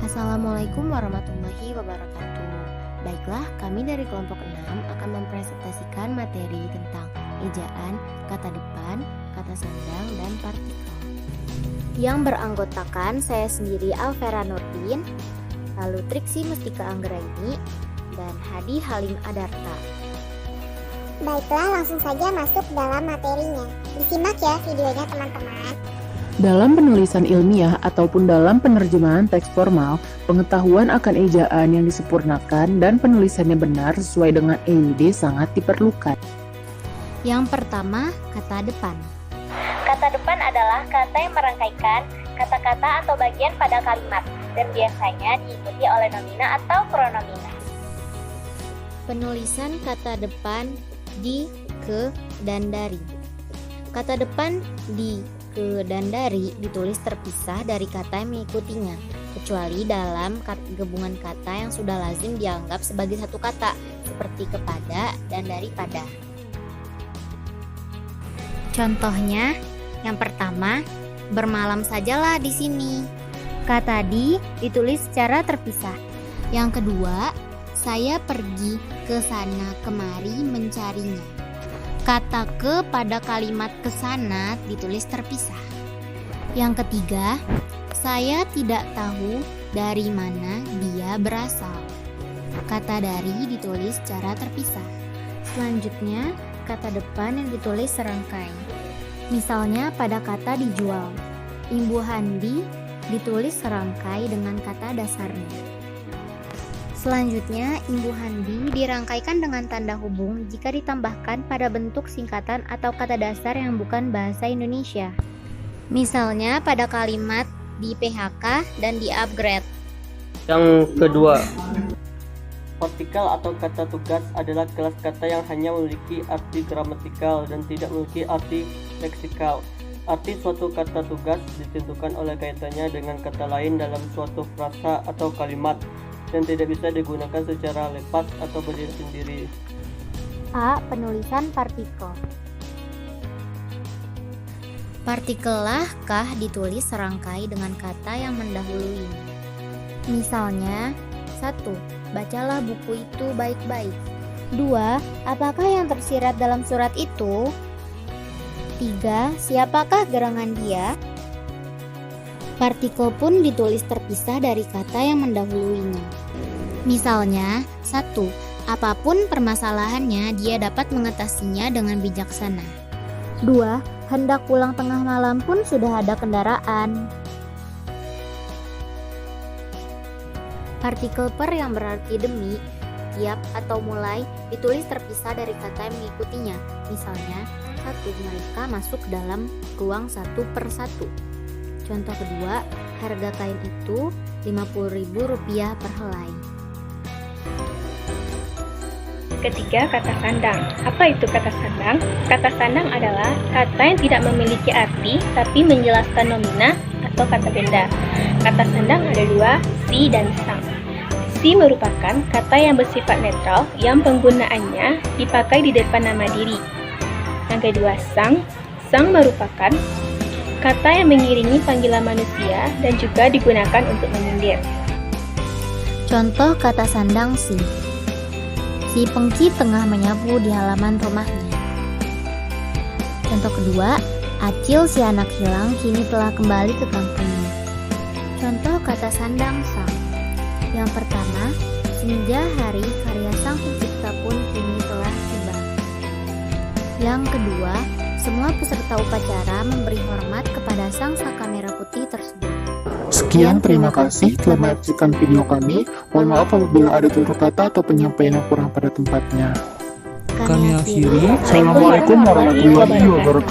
Assalamualaikum warahmatullahi wabarakatuh. Baiklah, kami dari kelompok 6 akan mempresentasikan materi tentang ejaan, kata depan, kata sandang, dan partikel. Yang beranggotakan saya sendiri Alvera Nurdin, lalu Triksi Mustika Anggraini, dan Hadi Halim Adarta. Baiklah, langsung saja masuk dalam materinya. Disimak ya videonya teman-teman. Dalam penulisan ilmiah ataupun dalam penerjemahan teks formal, pengetahuan akan ejaan yang disempurnakan dan penulisannya benar sesuai dengan EYD sangat diperlukan. Yang pertama, kata depan. Kata depan adalah kata yang merangkaikan kata-kata atau bagian pada kalimat dan biasanya diikuti oleh nomina atau pronomina. Penulisan kata depan di, ke, dan dari. Kata depan di, ke, dan dari ditulis terpisah dari kata yang mengikutinya, kecuali dalam gabungan kata yang sudah lazim dianggap sebagai satu kata, seperti kepada dan daripada. Contohnya, yang pertama, bermalam sajalah di sini. Kata di ditulis secara terpisah. Yang kedua, saya pergi ke sana kemari mencarinya. Kata ke pada kalimat kesana ditulis terpisah. Yang ketiga, saya tidak tahu dari mana dia berasal. Kata dari ditulis secara terpisah. Selanjutnya, kata depan yang ditulis serangkai. Misalnya pada kata dijual, imbuhan di ditulis serangkai dengan kata dasarnya. Selanjutnya, imbuhan di dirangkaikan dengan tanda hubung jika ditambahkan pada bentuk singkatan atau kata dasar yang bukan bahasa Indonesia. Misalnya pada kalimat di PHK dan di upgrade. Yang kedua, partikel atau kata tugas adalah kelas kata yang hanya memiliki arti gramatikal dan tidak memiliki arti leksikal. Arti suatu kata tugas ditentukan oleh kaitannya dengan kata lain dalam suatu frasa atau kalimat dan tidak bisa digunakan secara lepas atau berdiri sendiri. A. Penulisan partikel. Partikel kah ditulis serangkai dengan kata yang mendahuluinya. Misalnya, 1. Bacalah buku itu baik-baik. 2. Apakah yang tersirat dalam surat itu? 3. Siapakah gerangan dia? Partikel pun ditulis terpisah dari kata yang mendahuluinya. Misalnya, 1. Apapun permasalahannya, dia dapat mengatasinya dengan bijaksana. 2. Hendak pulang tengah malam pun sudah ada kendaraan. Partikel per yang berarti demi, tiap, atau mulai ditulis terpisah dari kata yang mengikutinya. Misalnya, 1. Mereka masuk dalam ruang 1/1. Contoh kedua, harga kain itu Rp50.000 per helai. Ketiga, kata sandang. Apa itu kata sandang? Kata sandang adalah kata yang tidak memiliki arti tapi menjelaskan nomina atau kata benda. Kata sandang ada dua, si dan sang. Si merupakan kata yang bersifat netral yang penggunaannya dipakai di depan nama diri. Yang kedua, sang. Sang merupakan kata yang mengiringi panggilan manusia dan juga digunakan untuk menyindir. Contoh kata sandang si. Si Pengki tengah menyapu di halaman rumahnya. Contoh kedua, Acil si anak hilang kini telah kembali ke kampungnya. Contoh kata sandang sang. Yang pertama, senja hari karya sang pencipta pun kini telah tiba. Yang kedua, semua peserta upacara memberi hormat kepada sang saka merah putih tersebut. Sekian, terima kasih telah menyaksikan video kami. Mohon maaf apabila ada tutur kata atau penyampaian yang kurang pada tempatnya. Kami akhiri. Assalamualaikum warahmatullahi wabarakatuh.